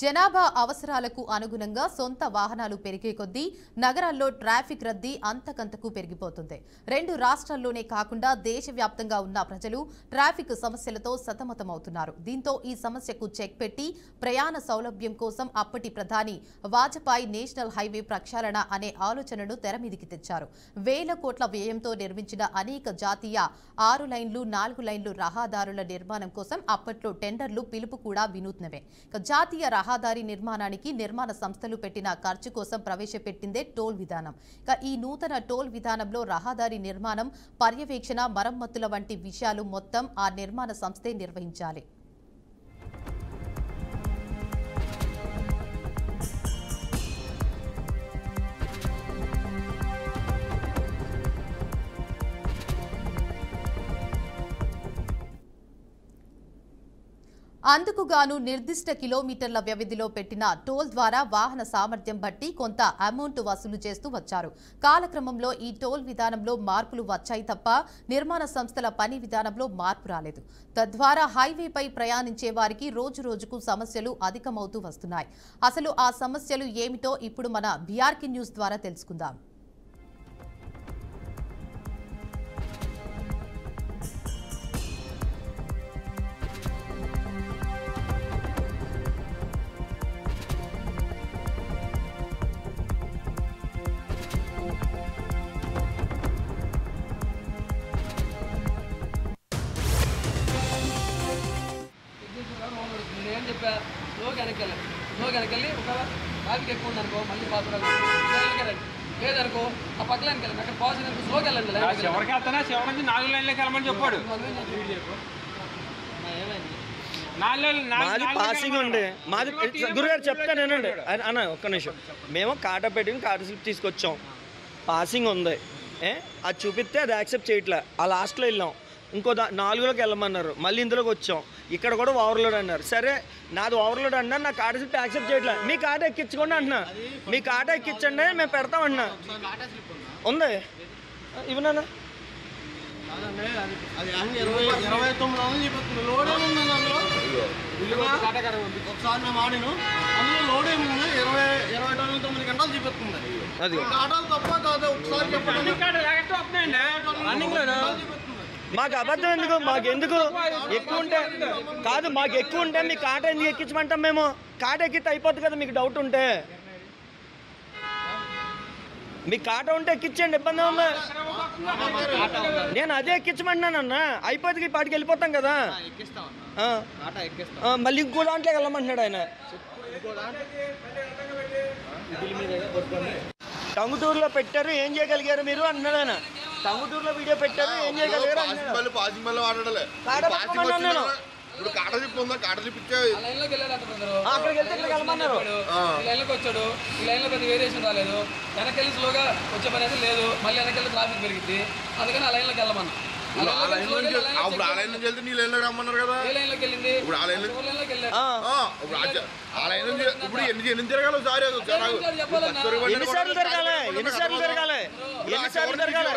జనాభా అవసరాలకు అనుగుణంగా సొంత వాహనాలు పెరిగే కొద్దీ నగరాల్లో ట్రాఫిక్ రద్దీ అంతకంతకు పెరిగిపోతుంది. రెండు రాష్ట్రాల్లోనే కాకుండా దేశవ్యాప్తంగా ఉన్న ప్రజలు ట్రాఫిక్ సమస్యలతో సతమతమవుతున్నారు. దీంతో ఈ సమస్యకు చెక్ పెట్టి ప్రయాణ సౌలభ్యం కోసం అప్పటి ప్రధాని వాజపేయి నేషనల్ హైవే ప్రక్షాళన అనే ఆలోచనను తెరమీదికి తెచ్చారు. వేల కోట్ల వ్యయంతో నిర్మించిన అనేక జాతీయ 6 లైన్లు 4 లైన్లు రహదారుల నిర్మాణం కోసం అప్పట్లో టెండర్లు పిలుపు కూడా వినూత్నమే. జాతీయ రహదారి నిర్మాణానికి నిర్మాణ సంస్థలు పెట్టిన ఖర్చు కోసం ప్రవేశపెట్టిందే టోల్ విధానం. ఈ నూతన టోల్ విధానంలో రహదారి నిర్మాణం, పర్యవేక్షణ, మరమ్మతుల వంటి విషయాలు మొత్తం ఆ నిర్మాణ సంస్థే నిర్వహించాలి. అందుకుగాను నిర్దిష్ట కిలోమీటర్ల వ్యవధిలో పెట్టిన టోల్ ద్వారా వాహన సామర్థ్యం బట్టి కొంత అమౌంట్ వసూలు చేస్తూ వచ్చారు. కాలక్రమంలో ఈ టోల్ విధానంలో మార్పులు వచ్చాయి తప్ప నిర్మాణ సంస్థల పని విధానంలో మార్పు రాలేదు. తద్వారా హైవేపై ప్రయాణించే వారికి రోజు రోజుకు సమస్యలు అధికమవుతూ వస్తున్నాయి. అసలు ఆ సమస్యలు ఏమిటో ఇప్పుడు మన బీఆర్కే న్యూస్ ద్వారా తెలుసుకుందాం. వెనకెళ్ళి ఒక ట్రాఫిక్ ఎక్కువ ఉందనుకో మళ్ళీ పాస్ లేదనుకో ఆ పక్కన అక్కడ పాస్ స్లోకి వెళ్ళండి. ఎవరికి వెళ్తానా చివరి నుంచి 4 లైన్లకి వెళ్ళమని చెప్పాడు. పాసింగ్ ఉండే మాది గురుగారు చెప్తానేనండి అన్న ఒక్క నిమిషం. మేము కాటా పెట్టుకుని కాటా స్లిప్ తీసుకొచ్చాం, పాసింగ్ ఉంది, అది చూపిస్తే అది యాక్సెప్ట్ చేయట్లే. ఆ లాస్ట్లో వెళ్ళాం, ఇంకో 4లోకి వెళ్ళమన్నారు, మళ్ళీ ఇందులోకి వచ్చాం, ఇక్కడ కూడా ఓవర్లోడ్ అన్నారు. సరే నాది ఓవర్లోడ్ అన్నా, నా కాటా స్లిప్ యాక్సెప్ట్ చేయట్లే. మీ కాటా ఎక్కించుకోండి అంటున్నా, మీ కాటా ఎక్కించండి మేము పెడతాం అంటున్నా. ఉంది ఇవన్నా ఒకసారి మేము ఆడిను అందులో లోడ్ ఏముంది 29 గంటలు చూపిస్తుంది. అది ఆటలు తప్ప కాదు. ఒకసారి మాకు అబద్ధం ఎందుకు? మాకు ఎందుకు ఎక్కువ ఉంటే కాదు, మాకు ఎక్కువ ఉంటే మీ కాట ఎందుకు ఎక్కించమంటాం? మేము కాట ఎక్కితే అయిపోతుంది కదా. మీకు డౌట్ ఉంటే మీకు కాట ఉంటే ఎక్కించండి, ఇబ్బంది ఉందా? నేను అదే ఎక్కించమంటున్నానన్నా, అయిపోతుంది, ఈ పాటికి వెళ్ళిపోతాం కదా. మళ్ళీ ఇంకో దాంట్లోకి వెళ్ళమంటున్నాడు ఆయన. టంగుటూరులో పెట్టారు, ఏం చేయగలిగారు మీరు అంటున్నాడు ఆయన. టంగుటూరులో వీడియో పెట్టారు, ఏం చేయగలిగారు ఇప్పుడు కాట జిప్ ఉందా, కాట జిప్ అక్కడికి వెళ్తే ఇక్కడికి వెళ్ళమన్నారు. ఈ లైన్లోకి వచ్చాడు, ఈ లైన్లో పెద్ద వేరియేషన్ రాలేదు, వెనకెళ్ళి స్లోగా వచ్చే పని అయితే లేదు, మళ్ళీ వెనకెళ్ళి ట్రాఫిక్ పెరిగింది, అందుకని ఆ లైన్లోకి వెళ్ళమన్నా. ఇప్పుడు ఆ లైన్ నుంచి వెళ్తే నీ లైన్లోకి రమ్మన్నారు కదా. ఏ లైన్లోకి వెళ్ళింది? ఇప్పుడు ఆ లైన్ లైన్లోకి వెళ్ళారు. ఆ లైన్ నుంచి ఇప్పుడు ఎన్ని తిరగాలి? ఒకసారి ఎన్నిసార్లు తిరగాలి? ఎన్నిసార్లు తిరగాలి? ఎన్నిసార్లు తిరగాలి?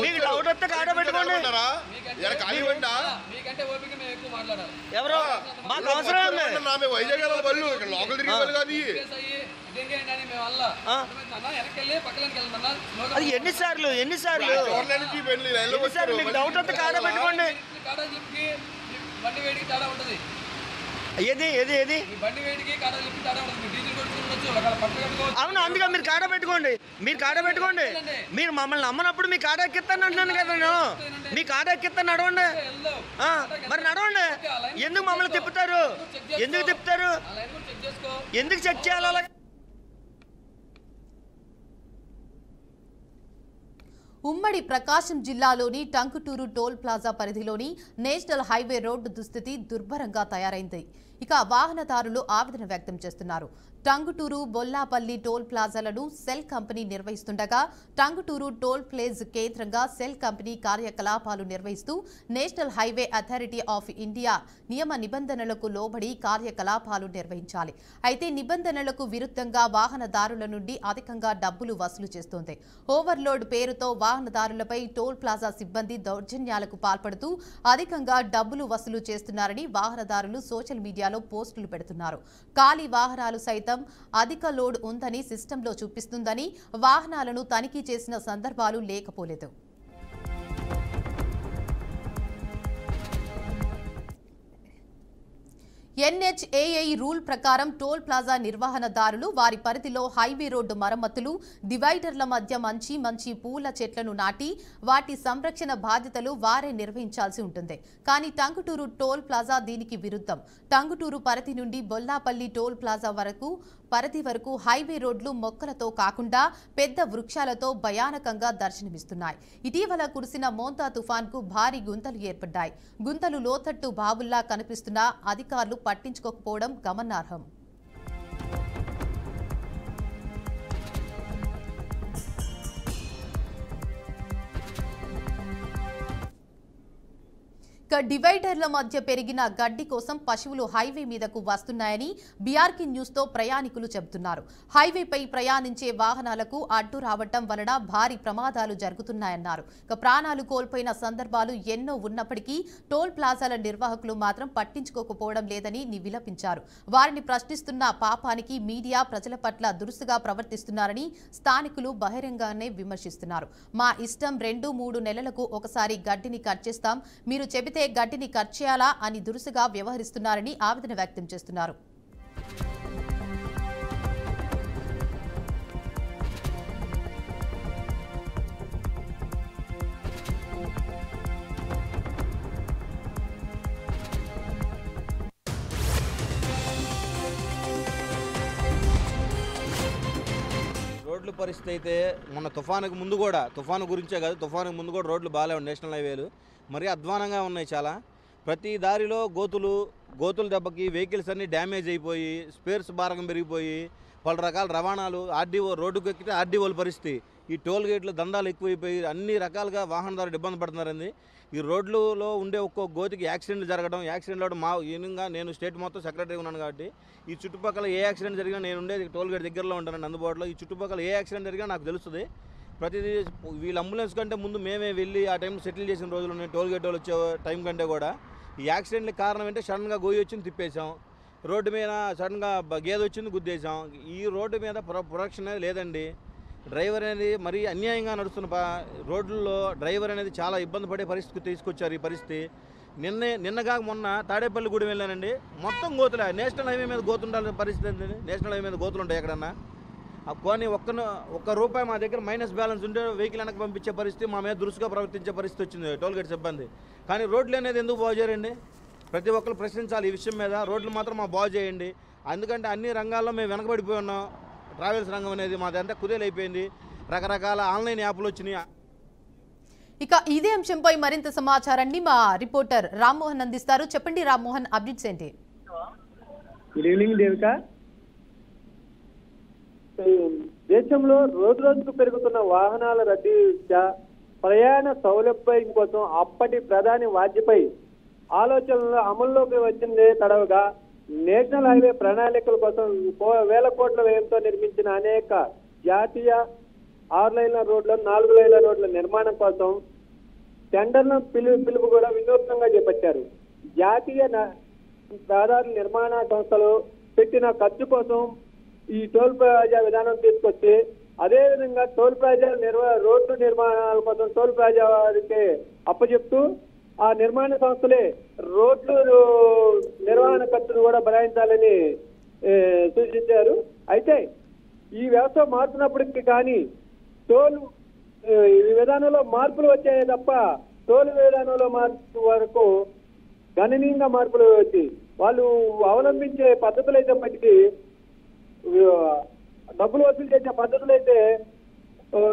మీకు డౌట్ వస్తే కాట పెట్టుకోండి. మీకంటే ఓపిక మేము ఎక్కువ మాట్లాడాలి. ఎవరో మాకు అవసరం ఉంది. వైజాగ్ వాళ్ళు ఇక్కడ లోకల్ తిరిగి వాళ్ళు కాదు. అది ఎన్నిసార్లు ఎన్నిసార్లు మీకు డౌట్ వస్తే కాట పెట్టుకోండి. ఏది ఏది ఏది అవును, అందుకే మీరు కాట పెట్టుకోండి. మీరు కాట పెట్టుకోండి. మీరు మమ్మల్ని నమ్మనప్పుడు మీ కాట ఎక్కిస్తాను అంటున్నాను కదా నేను. మీ కాట ఎక్కిస్తాను, నడవండి. మరి నడవండి. ఎందుకు మమ్మల్ని తిప్పుతారు? ఎందుకు తిప్పుతారు? ఎందుకు చెక్ చేయాలి అలా? ఉమ్మడి ప్రకాశం జిల్లాలోని టంగుటూరు టోల్ ప్లాజా పరిధిలోని నేషనల్ హైవే రోడ్డు దుస్థితి దుర్భరంగా తయారైంది. వాహనదారులు ఆవేదన వ్యక్తం చేస్తున్నారు. టంగుటూరు బొల్లాపల్లి టోల్ ప్లాజాలను సెల్ కంపెనీ నిర్వహిస్తుండగా టంగుటూరు టోల్ ప్లేజ్ కేంద్రంగా సెల్ కంపెనీ కార్యకలాపాలు నిర్వహిస్తూ national highway authority of India నియమ నిబంధనలకు లోబడి కార్యకలాపాలు నిర్వహించాలి. అయితే నిబంధనలకు విరుద్ధంగా వాహనదారుల నుండి అధికంగా డబ్బులు వసూలు చేస్తోంది. ఓవర్లోడ్ పేరుతో వాహనదారులపై టోల్ ప్లాజా సిబ్బంది దౌర్జన్యాలకు పాల్పడుతూ అధికంగా డబ్బులు వసూలు చేస్తున్నారని వాహనదారులు సోషల్ మీడియాలో పోస్టులు పెడుతున్నారు. ఖాళీ వాహనాలు సైతం అధిక లోడ్ ఉందని సిస్టంలో చూపిస్తుందని వాహనాలను తనిఖీ చేసిన సందర్భాలు లేకపోలేదు. NHAI రూల్ ప్రకారం టోల్ ప్లాజా నిర్వహణదారులు వారి పరిధిలో హైవే రోడ్డు మరమ్మతులు, డివైడర్ల మధ్య మంచి పూల చెట్లను నాటి వాటి సంరక్షణ బాధ్యతలు వారే నిర్వహించాల్సి ఉంటుంది. కానీ టంగుటూరు టోల్ ప్లాజా దీనికి విరుద్ధం. టంగుటూరు పరిధి నుండి బొల్లాపల్లి టోల్ ప్లాజా పరిధి వరకు హైవే రోడ్లు మొక్కలతో కాకుండా పెద్ద వృక్షాలతో భయానకంగా దర్శనమిస్తున్నాయి. ఇటీవల కురిసిన మోంతా తుఫాన్కు భారీ గుంతలు ఏర్పడ్డాయి. గుంతలు లోతట్టు బావుల్లా కనిపిస్తున్నా అధికారులు పట్టించుకోకపోవడం గమనార్హం. డివైడర్ల మధ్య పెరిగిన గడ్డి కోసం పశువులు హైవే మీదకు వస్తున్నాయని బీఆర్కే న్యూస్తో ప్రయాణికులు చెబుతున్నారు. హైవేపై ప్రయాణించే వాహనాలకు అడ్డు రావటం వలన భారీ ప్రమాదాలు జరుగుతున్నాయన్నారు. ప్రాణాలు కోల్పోయిన సందర్భాలు ఎన్నో ఉన్నప్పటికీ టోల్ ప్లాజాల నిర్వాహకులు మాత్రం పట్టించుకోకపోవడం లేదని విలపించారు. వారిని ప్రశ్నిస్తున్న పాపానికి మీడియా ప్రజల పట్ల దురుసుగా ప్రవర్తిస్తున్నారని స్థానికులు బహిరంగానే విమర్శిస్తున్నారు. మా ఇష్టం 2-3 నెలలకు ఒకసారి గడ్డిని కట్ చేస్తాం, మీరు చెబితే గడ్డిని కట్ చేయాలా అని దురుసుగా వ్యవహరిస్తున్నారని ఆవేదన వ్యక్తం చేస్తున్నారు. రోడ్ల పరిస్థితి అయితే మొన్న తుఫానుకు ముందు కూడా, తుఫాను గురించే కాదు, తుఫానుకు ముందు కూడా రోడ్లు బాగాలేవు. నేషనల్ హైవేలు మరీ అధ్వానంగా ఉన్నాయి. చాలా ప్రతి దారిలో గోతుల దెబ్బకి వెహికల్స్ అన్నీ డ్యామేజ్ అయిపోయి స్పేర్స్ భారం పెరిగిపోయి పలు రకాల రవాణాలు రోడ్డుకు ఎక్కితే ఆర్డీఓల పరిస్థితి, ఈ టోల్ గేట్లు దందాలు ఎక్కువైపోయి అన్ని రకాలుగా వాహనదారులు ఇబ్బంది పడుతున్నారండి. ఈ రోడ్లలో ఉండే ఒక్కో గోతికి యాక్సిడెంట్లు జరగడం, యాక్సిడెంట్లు అవడం నేను స్టేట్ మొత్తం సెక్రటరీ ఉన్నాను కాబట్టి ఈ చుట్టుపక్కల ఏ యాక్సిడెంట్ జరిగినా నేను ఉండేది టోల్ గేట్ దగ్గరలో ఉంటానండి, అందుబాటులో. ఈ చుట్టుపక్కల ఏ యాక్సిడెంట్ జరిగినా నాకు తెలుస్తుంది. ప్రతిదీ వీళ్ళ అంబులెన్స్ కంటే ముందు మేమే వెళ్ళి ఆ టైం సెటిల్ చేసిన రోజులు ఉన్నాయి. టోల్ గేట్ వాళ్ళు వచ్చే టైం కంటే కూడా ఈ యాక్సిడెంట్కి కారణం ఏంటంటే సడన్గా గోయి వచ్చింది తిప్పేసాం, రోడ్డు మీద సడన్గా గేదె వచ్చింది గుద్దేసాం. ఈ రోడ్డు మీద ప్రొటెక్షన్ అనేది లేదండి. డ్రైవర్ అనేది మరీ అన్యాయంగా నడుస్తున్న రోడ్లలో డ్రైవర్ అనేది చాలా ఇబ్బంది పడే పరిస్థితికి తీసుకొచ్చారు. ఈ పరిస్థితి నిన్నగా మొన్న తాడేపల్లిగూడెం వెళ్ళానండి, మొత్తం గోతులే. నేషనల్ హైవే మీద గోతుండాల్సిన పరిస్థితి ఏంటండి? నేషనల్ హైవే మీద గోతులు ఉంటాయి ఎక్కడన్నా? కానీ ఒక్క రూపాయి మా దగ్గర మైనస్ బ్యాలెన్స్ ఉంటే వెహికల్ వెనక్కి పంపించే పరిస్థితి, మా మీద దురుసుగా ప్రవర్తించే పరిస్థితి వచ్చింది టోల్గేట్ సిబ్బంది. కానీ రోడ్లు అనేది ఎందుకు బాగు చేయరండి? ప్రతి ఒక్కరు ప్రశ్నించాలి ఈ విషయం మీద. రోడ్లు మాత్రం మా బాగు చేయండి. ఎందుకంటే అన్ని రంగాల్లో మేము వెనకబడిపోయి ఉన్నాం. ట్రావెల్స్ రంగం అనేది మాదంతా కుదేలైపోయింది. రకరకాల ఆన్లైన్ యాప్లు వచ్చినాయి. ఇక ఇదే అంశంపై మరింత సమాచారాన్ని మా రిపోర్టర్ రామ్మోహన్ అందిస్తారు. చెప్పండి రామ్మోహన్, అప్డేట్స్ ఏంటి? Good evening Devika. దేశంలో రోజుకు పెరుగుతున్న వాహనాల రద్దీ ప్రయాణ సౌలభ్యం కోసం అప్పటి ప్రధాని వాజ్పేయి ఆలోచనలు అమల్లోకి వచ్చిందే తడవగా నేషనల్ హైవే ప్రణాళికల కోసం వేల కోట్ల వ్యయంతో నిర్మించిన అనేక జాతీయ 6 లైన్ల రోడ్లు, 4 లైన్ల రోడ్ల నిర్మాణం కోసం టెండర్ల పిలుపు కూడా వినూత్నంగా చేపట్టారు. జాతీయ రహదారుల నిర్మాణ సంస్థలు పెట్టిన ఖర్చు కోసం ఈ టోల్ ప్లాజా విధానం తీసుకొచ్చి, అదేవిధంగా టోల్ ప్లాజా రోడ్డు నిర్మాణాల కోసం టోల్ ప్లాజా వారికి అప్పచెప్తూ ఆ నిర్మాణ సంస్థలే రోడ్లు నిర్వహణ ఖర్చును కూడా భరాయించాలని సూచించారు. అయితే ఈ వ్యవస్థ మారుతున్నప్పటికీ కానీ టోల్ విధానంలో మార్పులు వచ్చాయి తప్ప టోల్ విధానంలో మార్పు వరకు గణనీయంగా మార్పులు వచ్చి వాళ్ళు అవలంబించే పద్ధతులు అయితే మట్టికి డబ్బులు వసూలు చేసే పద్ధతులు అయితే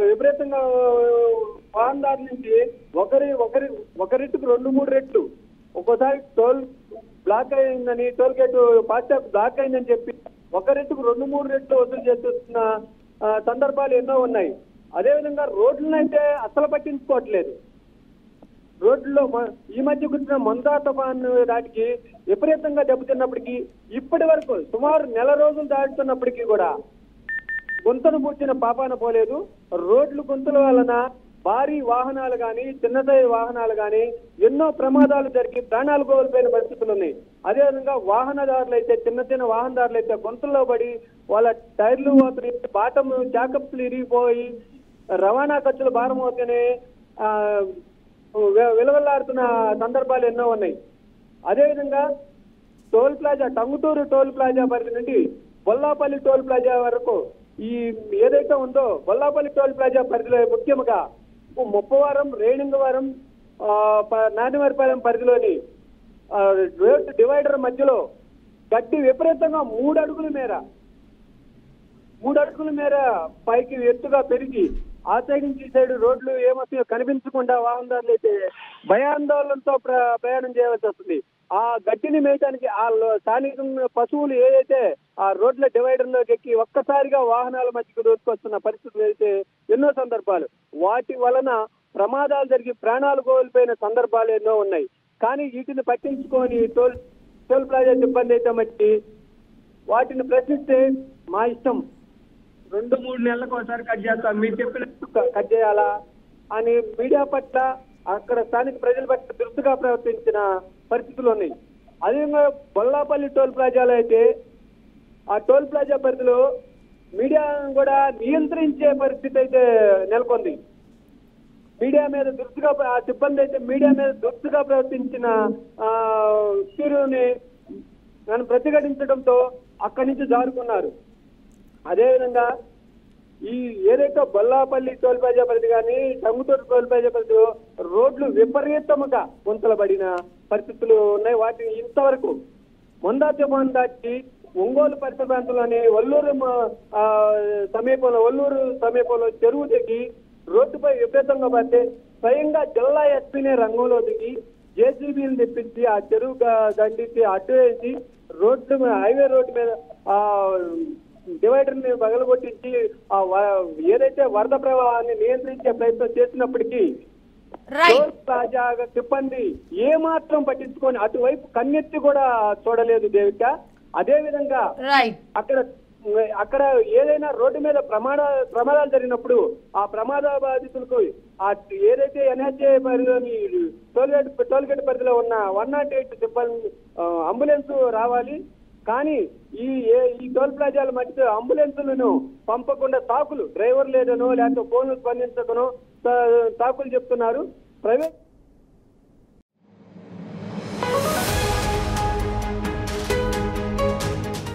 విపరీతంగా వాహనదారు నుంచి ఒకరింటికి 2-3 రెట్లు, ఒక్కోసారి టోల్ బ్లాక్ అయిందని, టోల్ గేట్ ఫాస్టాగ్ బ్లాక్ అయిందని చెప్పి ఒక రెట్టుకు 2-3 రెట్లు వసూలు చేస్తున్న సందర్భాలు ఎన్నో ఉన్నాయి. అదేవిధంగా రోడ్లను అయితే అసలు పట్టించుకోవట్లేదు. రోడ్లలో ఈ మధ్య కురిసిన మందా తుఫాను దాటికి విపరీతంగా దెబ్బతిన్నప్పటికీ ఇప్పటి వరకు సుమారు నెల రోజులు దాటుతున్నప్పటికీ కూడా గుంతను పూడ్చిన పాపాన పోలేదు. రోడ్లు గుంతల వలన భారీ వాహనాలు కానీ చిన్నదై వాహనాలు కానీ ఎన్నో ప్రమాదాలు జరిగి ప్రాణాలు కోల్పోయిన పరిస్థితులు ఉన్నాయి. అదేవిధంగా వాహనదారులు అయితే చిన్న వాహనదారులు అయితే గుంతల్లో పడి వాళ్ళ టైర్లు బాటం జాకప్స్లు ఇరిగిపోయి రవాణా ఖర్చులు భారం అవుతూనే విలువలాడుతున్న సందర్భాలు ఎన్నో ఉన్నాయి. అదేవిధంగా toll plaza Tanguturu toll plaza పరిధి నుండి బొల్లాపల్లి టోల్ ప్లాజా వరకు ఈ ఏదైతే ఉందో బొల్లాపల్లి టోల్ ప్లాజా పరిధిలో ముఖ్యంగా ముప్పవరం, రేణింగవరం, నానివారిపాలెం పరిధిలోని రోడ్డు డివైడర్ మధ్యలో గడ్డి విపరీతంగా 3 అడుగుల మేర పైకి ఎత్తుగా పెరిగి ఆ సైడ్ నుంచి ఈ సైడ్ రోడ్లు ఏమవుతాయో కనిపించకుండా వాహనదారులు అయితే భయాందోళనతో ప్రయాణం చేయవలసి వస్తుంది. ఆ గడ్డిని మేయడానికి ఆ స్థానిక పశువులు ఏదైతే ఆ రోడ్ల డివైడర్ లోకి ఎక్కి ఒక్కసారిగా వాహనాల మధ్యకు దూసుకొస్తున్న పరిస్థితులు అయితే ఎన్నో సందర్భాలు. వాటి వలన ప్రమాదాలు జరిగి ప్రాణాలు కోల్పోయిన సందర్భాలు ఎన్నో ఉన్నాయి. కానీ వీటిని పట్టించుకొని టోల్ ప్లాజా సిబ్బంది అయితే మట్టి వాటిని ప్రశ్నిస్తే మా ఇష్టం 2-3 నెలలకు ఒకసారి కట్ చేస్తాం, మీరు చెప్పినట్టు కట్ చేయాలా అని మీడియా పట్ల అక్కడ స్థానిక ప్రజల పట్ల దురుసుగా ప్రవర్తించిన పరిస్థితులు ఉన్నాయి. అదేవిధంగా బొల్లాపల్లి టోల్ ప్లాజాలో అయితే ఆ టోల్ ప్లాజా పరిధిలో మీడియా కూడా నియంత్రించే పరిస్థితి అయితే నెలకొంది. మీడియా మీద దురుసుగా ఆ సిబ్బంది అయితే మీడియా మీద దురుసుగా ప్రవర్తించిన తీరుని నన్ను ప్రతిఘటించడంతో అక్కడి నుంచి జారుకున్నారు. అదేవిధంగా ఈ ఏదైతే బొల్లాపల్లి టోల్ ప్లాజా పరిధి కానీ టంగుటూరు టోల్ ప్లాజా పరిధిలో రోడ్లు విపరీతముగా గుంతలబడిన పరిస్థితులు ఉన్నాయి. వాటిని ఇంతవరకు మందా తుఫాను దాటి ఒంగోలు పరిసర ప్రాంతంలోని ఒల్లూరు సమీపంలో చెరువు దిగి రోడ్డుపై విపరీతంగా పడితే స్వయంగా జిల్లా ఎస్పీనే రంగంలో దిగి జేసీబీలు తెప్పించి ఆ చెరువు దండించి అడ్డు వేసి హైవే రోడ్డు మీద డివైడర్ ని పగలగొట్టించి ఏదైతే వరద ప్రవాహాన్ని నియంత్రించే ప్రయత్నం చేసినప్పటికీ టోల్ ప్లాజా సిబ్బంది ఏమాత్రం పట్టించుకొని అటువైపు కన్నెత్తి కూడా చూడలేదు దేవిక. అదే విధంగా అక్కడ ఏదైనా రోడ్డు మీద ప్రమాదాలు జరిగినప్పుడు ఆ ప్రమాద బాధితులకు ఏదైతే ఎన్హెచ్ఏ పరిధిలోని టోల్గేట్ పరిధిలో ఉన్న 108 సిబ్బంది అంబులెన్స్ రావాలి. కానీ ఈ టోల్ ప్లాజాల మధ్య అంబులెన్సులను పంపకుండా డ్రైవర్ లేదనో లేకపోతే ఫోన్లు స్పందించకనో తాకులు చెప్తున్నారు. ప్రైవేట్